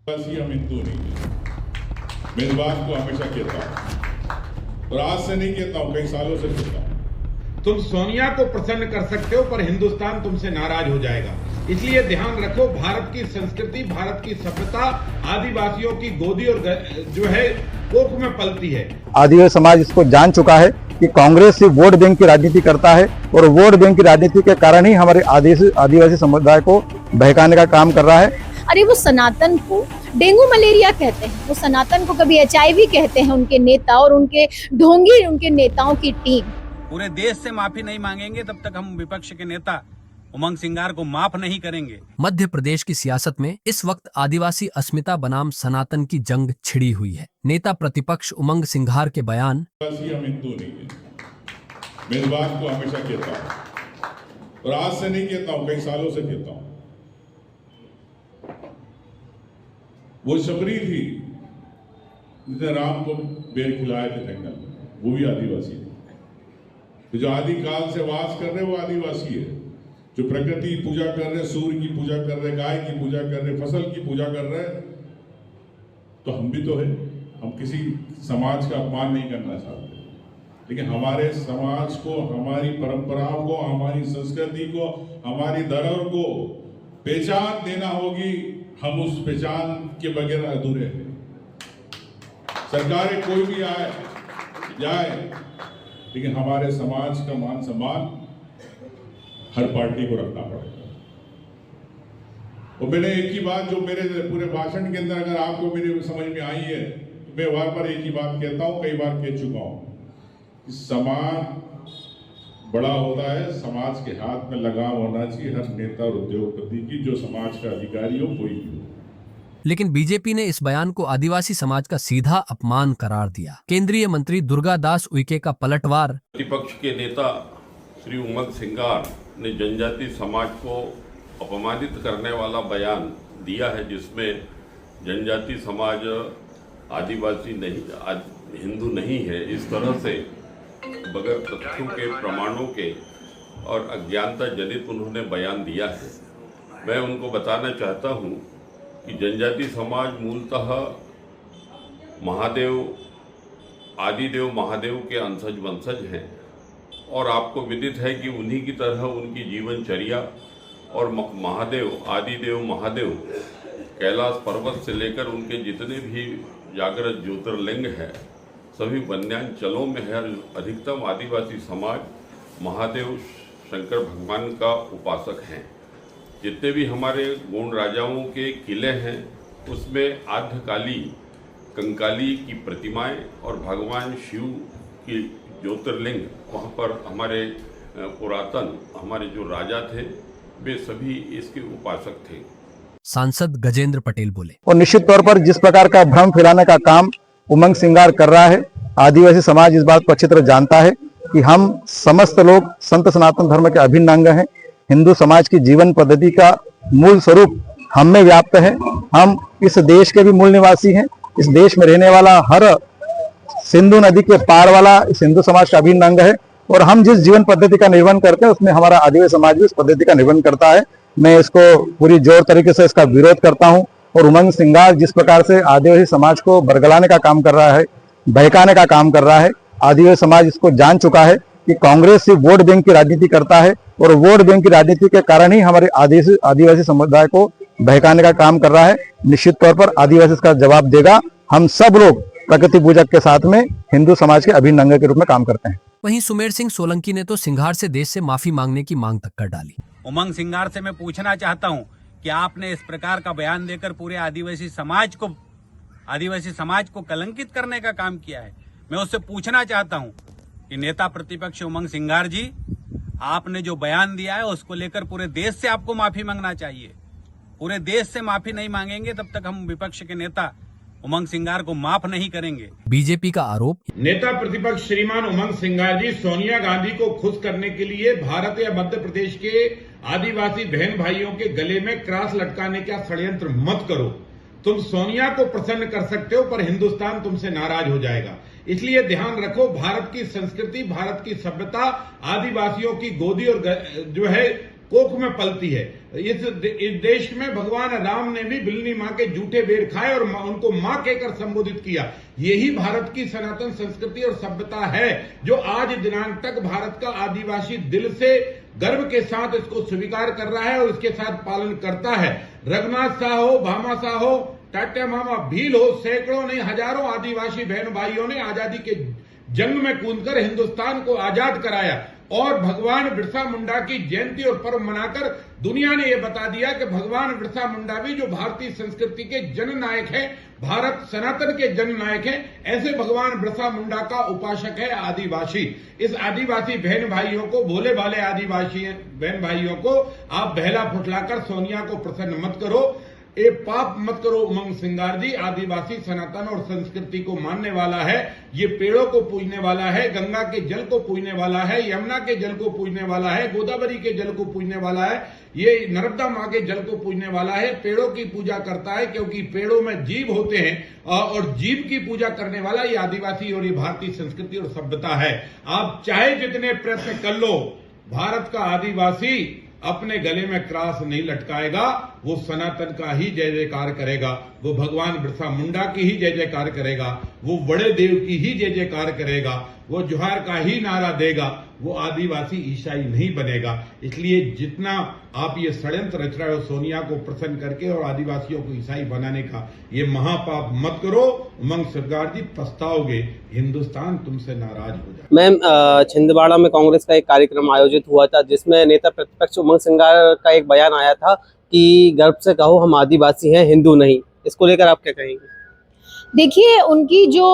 हम हिंदू नहीं है। मैं इस बात को हमेशा कहता हूँ और आज से नहीं कहता हूँ, कई सालों से कहता हूँ। तुम सोनिया को प्रसन्न कर सकते हो पर हिंदुस्तान तुमसे नाराज हो जाएगा। इसलिए ध्यान रखो, भारत की संस्कृति, भारत की सभ्यता आदिवासियों की गोदी और जो है कोख में पलती है। आदिवासी समाज इसको जान चुका है कि कांग्रेस सिर्फ वोट बैंक की राजनीति करता है और वोट बैंक की राजनीति के कारण ही हमारे आदिवासी समुदाय को बहकाने का काम कर रहा है। अरे वो सनातन को डेंगू मलेरिया कहते हैं, वो सनातन को कभी HIV कहते हैं उनके नेता और उनके ढोंगी उनके नेताओं की टीम। पूरे देश से माफी नहीं मांगेंगे तब तक हम विपक्ष के नेता उमंग सिंगार को माफ नहीं करेंगे। मध्य प्रदेश की सियासत में इस वक्त आदिवासी अस्मिता बनाम सनातन की जंग छिड़ी हुई है। नेता प्रतिपक्ष उमंग सिंघार के बयान, हम हिंदू नहीं है। मैं इस बात को हमेशा कहता हूँ और आज से नहीं कहता हूँ, कई सालों से कहता हूँ। वो शबरी थी जिसने राम को बेर खिलाए थे जंगल में, वो भी आदिवासी थी। तो जो आदि काल से वास कर रहे वो आदिवासी है। जो प्रकृति की पूजा कर रहे, सूर्य की पूजा कर रहे, गाय की पूजा कर रहे, फसल की पूजा कर रहे, तो हम भी तो है। हम किसी समाज का अपमान नहीं करना चाहते, लेकिन हमारे समाज को, हमारी परंपराओं को, हमारी संस्कृति को, हमारी धरोहर को पहचान देना होगी। हम उस पहचान के बगैर अधूरे हैं। सरकारें कोई भी आए जाए, लेकिन हमारे समाज का मान सम्मान हर पार्टी को रखना पड़ेगा। और मैंने एक ही बात, जो मेरे पूरे भाषण के अंदर अगर आपको मेरी समझ में आई है, तो मैं बार बार एक ही बात कहता हूं, कई बार कह चुका हूं कि समाज बड़ा होता है, समाज के हाथ में लगाम होना चाहिए हर नेता और उद्योगपति की, जो समाज का अधिकारी हो, कोई भी हो। लेकिन बीजेपी ने इस बयान को आदिवासी समाज का सीधा अपमान करार दिया। केंद्रीय मंत्री दुर्गा दास उइके का पलटवार, प्रतिपक्ष के नेता श्री उमंग सिंगार ने जनजाति समाज को अपमानित करने वाला बयान दिया है, जिसमें जनजाति समाज आदिवासी नहीं, हिंदू नहीं है, इस तरह से बगैर तथ्यों के, प्रमाणों के और अज्ञानता जनित उन्होंने बयान दिया है। मैं उनको बताना चाहता हूं कि जनजाति समाज मूलतः महादेव, आदिदेव महादेव के अंशज वंशज हैं और आपको विदित है कि उन्हीं की तरह उनकी जीवनचर्या और महादेव, आदिदेव महादेव कैलाश पर्वत से लेकर उनके जितने भी जागृत ज्योतिर्लिंग हैं, सभी वन्यांचलों में है। अधिकतम आदिवासी समाज महादेव शंकर भगवान का उपासक हैं। जितने भी हमारे गोंड राजाओं के किले हैं, उसमें आद्यकाली कंकाली की प्रतिमाएं और भगवान शिव की ज्योतिर्लिंग, वहाँ पर हमारे पुरातन हमारे जो राजा थे वे सभी इसके उपासक थे। सांसद गजेंद्र पटेल बोले, और निश्चित तौर पर जिस प्रकार का भ्रम फैलाने का काम उमंग सिंगार कर रहा है, आदिवासी समाज इस बात को अच्छी तरह जानता है कि हम समस्त लोग संत सनातन धर्म के अभिन्न अंग हैं। हिंदू समाज की जीवन पद्धति का मूल स्वरूप हम में व्याप्त है। हम इस देश के भी मूल निवासी हैं। इस देश में रहने वाला हर सिंधु नदी के पार वाला इस हिंदू समाज का अभिन्न अंग है और हम जिस जीवन पद्धति का निर्वहन करते हैं उसमें हमारा आदिवासी समाज भी उस पद्धति का निर्वहन करता है। मैं इसको पूरी जोर तरीके से इसका विरोध करता हूं और उमंग सिंगार जिस प्रकार से आदिवासी समाज को बरगलाने का काम कर रहा है, बहकाने का काम कर रहा है, आदिवासी समाज इसको जान चुका है कि कांग्रेस सिर्फ वोट बैंक की राजनीति करता है और वोट बैंक की राजनीति के कारण ही हमारे आदिवासी समुदाय को बहकाने का काम कर रहा है। निश्चित तौर पर आदिवासी इसका जवाब देगा। हम सब लोग प्रकृति पूजक के साथ में हिंदू समाज के अभिन्न अंग के रूप में काम करते हैं। वहीं सुमेर सिंह सोलंकी ने तो सिंघार से देश से माफी मांगने की मांग तक कर डाली। उमंग सिंगार से मैं पूछना चाहता हूं कि आपने इस प्रकार का बयान देकर पूरे आदिवासी समाज को कलंकित करने का काम किया है। मैं उससे पूछना चाहता हूं कि नेता प्रतिपक्ष उमंग सिंगार जी, आपने जो बयान दिया है उसको लेकर पूरे देश से आपको माफी मांगना चाहिए। पूरे देश से माफी नहीं मांगेंगे तब तक हम विपक्ष के नेता उमंग सिंगार को माफ नहीं करेंगे। बीजेपी का आरोप, नेता प्रतिपक्ष श्रीमान उमंग सिंगार जी, सोनिया गांधी को खुश करने के लिए भारत या मध्य प्रदेश के आदिवासी बहन भाइयों के गले में क्रॉस लटकाने का षड्यंत्र मत करो। तुम सोनिया को प्रसन्न कर सकते हो पर हिंदुस्तान तुमसे नाराज हो जाएगा। इसलिए ध्यान रखो, भारत की संस्कृति, भारत की सभ्यता आदिवासियों की गोदी और जो है कोख में पलती है। इस देश में भगवान राम ने भी बिल्ली मां के जूठे बेर खाए और उनको मां कहकर संबोधित किया। यही भारत की सनातन संस्कृति और सभ्यता है जो आज दिनांक तक भारत का आदिवासी दिल से गर्व के साथ इसको स्वीकार कर रहा है और इसके साथ पालन करता है। रघुनाथ शाह हो, भामा शाह हो, टाटा मामा भील हो, सैकड़ों नहीं हजारों आदिवासी बहन भाइयों ने आजादी के जंग में कूदकर हिंदुस्तान को आजाद कराया और भगवान बिरसा मुंडा की जयंती और पर्व मनाकर दुनिया ने यह बता दिया कि भगवान बिरसा मुंडा भी जो भारतीय संस्कृति के जननायक है, भारत सनातन के जननायक है, ऐसे भगवान बिरसा मुंडा का उपासक है आदिवासी। इस आदिवासी बहन भाइयों को, भोले भाले आदिवासी बहन भाइयों को आप बहला फुसलाकर सोनिया को प्रसन्न मत करो, ये पाप मत करो। उमंग सिंगार जी आदिवासी सनातन और संस्कृति को मानने वाला है, ये पेड़ों को पूजने वाला है, गंगा के जल को पूजने वाला है, यमुना के जल को पूजने वाला है, गोदावरी के जल को पूजने वाला है, ये नर्मदा मां के जल को पूजने वाला है। पेड़ों की पूजा करता है क्योंकि पेड़ों में जीव होते हैं और जीव की पूजा करने वाला ये आदिवासी और ये भारतीय संस्कृति और सभ्यता है। आप चाहे जितने प्रयत्न कर लो, भारत का आदिवासी अपने गले में क्रास नहीं लटकाएगा, वो सनातन का ही जय जयकार करेगा, वो भगवान बिरसा मुंडा की ही जय जयकार करेगा, वो बड़े देव की ही जय जयकार करेगा, वो जोहार का ही नारा देगा, वो आदिवासी ईसाई नहीं बनेगा। इसलिए जितना आप ये षड्यंत्र रच रहे हो सोनिया को प्रसन्न करके और आदिवासियों को ईसाई बनाने का, ये महापाप मत करो। उमंग सिंगार जी पछताओगे, हिंदुस्तान तुमसे नाराज हो जाए। मैम, छिंदवाड़ा में कांग्रेस का एक कार्यक्रम आयोजित हुआ था जिसमें नेता प्रतिपक्ष उमंग सिंगार का एक बयान आया था कि गर्व से कहो हम आदिवासी हैं, हिंदू नहीं। इसको लेकर आप क्या कहेंगे? देखिए, उनकी जो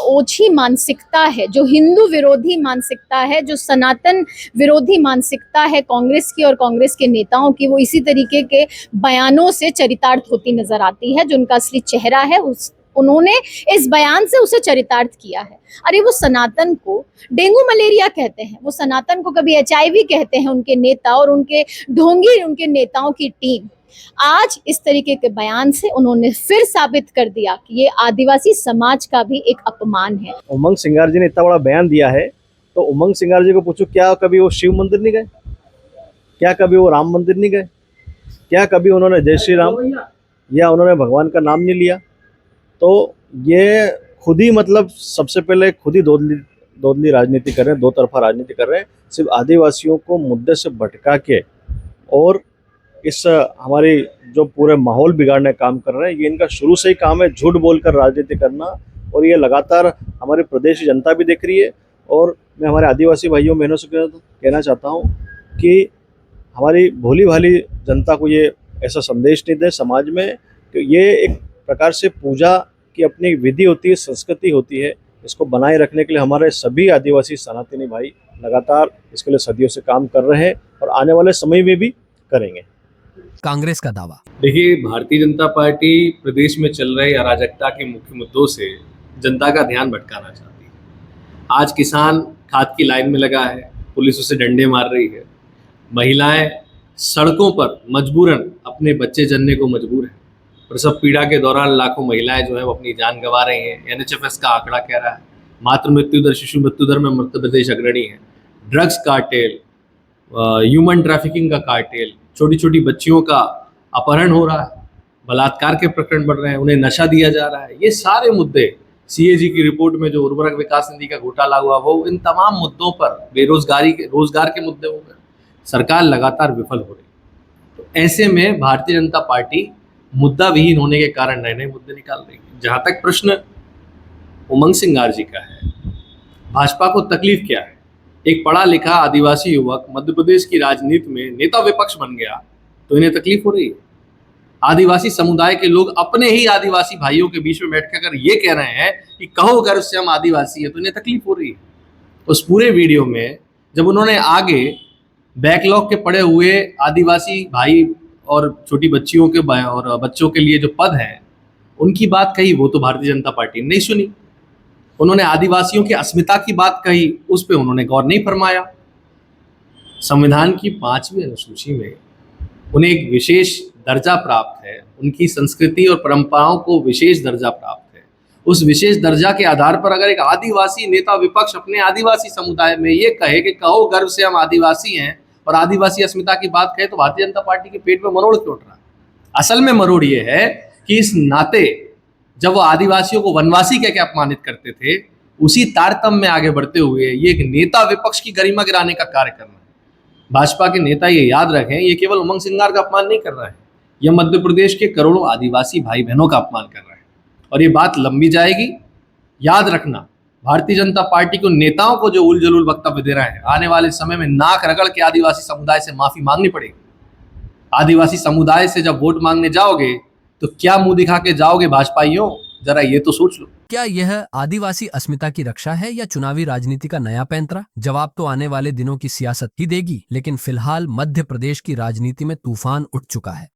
ओछी मानसिकता है, जो हिंदू विरोधी मानसिकता है, जो सनातन विरोधी मानसिकता है कांग्रेस की और कांग्रेस के नेताओं की, वो इसी तरीके के बयानों से चरितार्थ होती नजर आती है। जो उनका असली चेहरा है उन्होंने इस बयान से उसे चरितार्थ किया है। अरे वो सनातन को डेंगू मलेरिया कहते हैं, वो सनातन को कभी HIV कहते हैं उनके नेता और उनके ढोंगी उनके नेताओं की टीम। आज इस तरीके के बयान से उन्होंने फिर साबित कर दिया कि ये आदिवासी समाज का भी एक अपमान है। उमंग सिंगार जी ने इतना बड़ा बयान दिया है तो उमंग सिंगार जी को पूछो, क्या कभी वो शिव मंदिर नहीं गए? क्या कभी वो राम मंदिर नहीं गए? क्या कभी उन्होंने जय श्री राम या उन्होंने भगवान का नाम नहीं लिया? तो ये खुद ही मतलब सबसे पहले खुद ही दोधली राजनीति कर रहे हैं, दो तरफा राजनीति कर रहे हैं, सिर्फ आदिवासियों को मुद्दे से भटका के और इस हमारी जो पूरे माहौल बिगाड़ने का काम कर रहे हैं। ये इनका शुरू से ही काम है, झूठ बोलकर राजनीति करना, और ये लगातार हमारे प्रदेश की जनता भी देख रही है। और मैं हमारे आदिवासी भाइयों बहनों से कहना चाहता हूँ कि हमारी भोली भाली जनता को ये ऐसा संदेश नहीं दे समाज में कि ये एक प्रकार से पूजा की अपनी विधि होती है, संस्कृति होती है। इसको बनाए रखने के लिए हमारे सभी आदिवासी सनातनी भाई लगातार इसके लिए सदियों से काम कर रहे हैं और आने वाले समय में भी करेंगे। कांग्रेस का दावा। देखिए, भारतीय जनता पार्टी प्रदेश में चल रही अराजकता के मुख्य मुद्दों से जनता का ध्यान भटकाना चाहती है। आज किसान खाद की लाइन में लगा है, पुलिस उसे डंडे मार रही है, महिलाएं सड़कों पर मजबूरन अपने बच्चे जन्ने को मजबूर है। प्रसव पीड़ा के दौरान लाखों महिलाएं जो है वो अपनी जान गंवा रही हैं। NHFS का आंकड़ा कह रहा है मातृ मृत्यु दर, शिशु मृत्यु दर में मध्य प्रदेश अग्रणी है। ड्रग्स कार्टेल, ह्यूमन ट्रैफिकिंग का कार्टेल, छोटी छोटी बच्चियों का अपहरण हो रहा है, बलात्कार के प्रकरण बढ़ रहे हैं, उन्हें नशा दिया जा रहा है। ये सारे मुद्दे CAG की रिपोर्ट में जो उर्वरक विकास निधि का घोटाला हुआ, वो इन तमाम मुद्दों पर, रोजगार के मुद्दे हो गए, सरकार लगातार विफल हो रही। तो ऐसे में भारतीय जनता पार्टी मुद्दा विहीन होने के कारण नए नए मुद्दे निकाल रही है। जहां तक प्रश्न उमंग सिंगार जी का है, भाजपा को तकलीफ क्या है? एक पढ़ा लिखा आदिवासी युवक मध्य प्रदेश की राजनीति में नेता विपक्ष बन गया तो इन्हें तकलीफ हो रही है। आदिवासी समुदाय के लोग अपने ही आदिवासी भाइयों के बीच में बैठकर ये कह रहे हैं कि कहो गर्व से हम आदिवासी है, तो इन्हें तकलीफ हो रही है। उस पूरे वीडियो में जब उन्होंने आगे बैकलॉग के पड़े हुए आदिवासी भाई और छोटी बच्चियों के और बच्चों के लिए जो पद हैं उनकी बात कही, वो तो भारतीय जनता पार्टी ने नहीं सुनी। उन्होंने आदिवासियों की अस्मिता की बात कही, उस पर उन्होंने गौर नहीं फरमाया। संविधान की 5वीं अनुसूची में उन्हें एक विशेष दर्जा प्राप्त है, उनकी संस्कृति और परंपराओं को विशेष दर्जा प्राप्त है। उस विशेष दर्जा के आधार पर अगर एक आदिवासी नेता विपक्ष अपने आदिवासी समुदाय में ये कहे कि कहो गर्व से हम आदिवासी हैं और आदिवासी अस्मिता की बात करें तो भारतीय जनता पार्टी के पेट में मरोड़ क्यों उठ रहा है? असल में मरोड़ ये है कि इस नाते जब वो आदिवासियों को वनवासी कह के अपमानित करते थे, उसी तारतम्य में आगे बढ़ते हुए ये एक नेता विपक्ष की गरिमा गिराने का कार्य करना है। भाजपा के नेता ये याद रखें, ये केवल उमंग सिंगार का अपमान नहीं कर रहा है, यह मध्य प्रदेश के करोड़ों आदिवासी भाई बहनों का अपमान कर रहा है और ये बात लंबी जाएगी। याद रखना, भारतीय जनता पार्टी को नेताओं को जो उल जलूल वक्तव्य दे रहे हैं, आने वाले समय में नाक रगड़ के आदिवासी समुदाय से माफी मांगनी पड़ेगी। आदिवासी समुदाय से जब वोट मांगने जाओगे तो क्या मुंह दिखा के जाओगे भाजपाइयों? जरा ये तो सोच लो। क्या यह आदिवासी अस्मिता की रक्षा है या चुनावी राजनीति का नया पैंतरा? जवाब तो आने वाले दिनों की सियासत ही देगी, लेकिन फिलहाल मध्य प्रदेश की राजनीति में तूफान उठ चुका है।